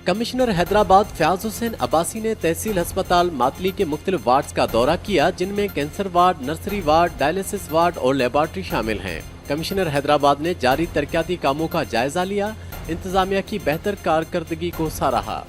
Commissioner Hyderabad Fayaz Hussain Abbasi ने तहसील अस्पताल मातली के मुख्तलिफ वार्ड्स का दौरा किया, जिनमें cancer ward, nursery ward, dialysis ward और लेबॉर्ट्री शामिल हैं। कमिश्नर हैदराबाद ने जारी तरक्याती कामों का जायजा लिया, इंतजामिया की बेहतर कारकर्दगी को सराहा।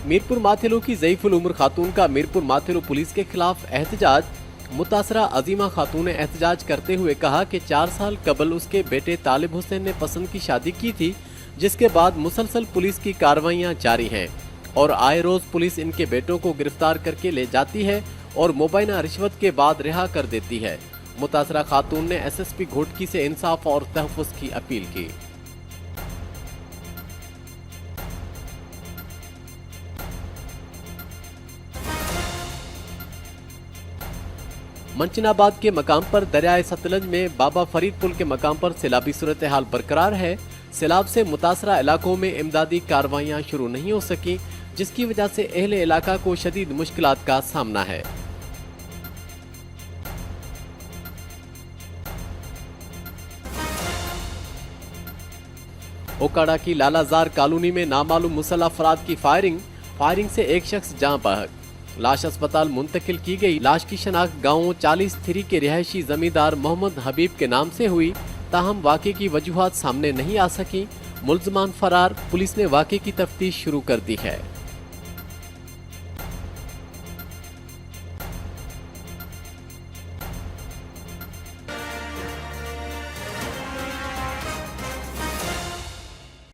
मीरपुर माथेलो की ज़ईफुल उम्र खातून का मीरपुर माथेलो पुलिस के खिलाफ एहतजाज। मुतासरा अजीमा खातून ने एहतजाज करते हुए कहा कि 4 साल कबल उसके बेटे तालिब हुसैन ने पसंद की शादी की थी, जिसके बाद मुसलसल पुलिस की कार्रवाइयां जारी हैं और आए रोज पुलिस इनके बेटों को गिरफ्तार करके ले जाती है और मुबैना रिश्वत के बाद रिहा कर देती है। मुतासरा खातून ने SSP घोटकी से इंसाफ और तहफ़्फ़ुज़ की अपील की। मंचनाबाद के मकाम पर दरियाए सतलज में बाबा फरीद पुल के मकाम पर सैलाबी सूरत हाल बरकरार है। सैलाब से मुतासरा इलाकों में इमदादी कार्रवाइयां शुरू नहीं हो सकी, जिसकी वजह से अहले इलाका को शदीद मुश्किलात का सामना है। ओकाड़ा की लालाजार कॉलोनी में नामालूम मुसल्लह अफराद की फायरिंग से एक शख्स जान बहक। लाश अस्पताल मुंतकिल की गई। लाश की शनाख्त गाँव 40-3 के रिहायशी जमींदार मोहम्मद हबीब के नाम से हुई, ताहम वाक़े की वजूहात सामने नहीं आ सकी। मुल्ज़मान फरार। पुलिस ने वाक़े की तफ्तीश शुरू कर दी है।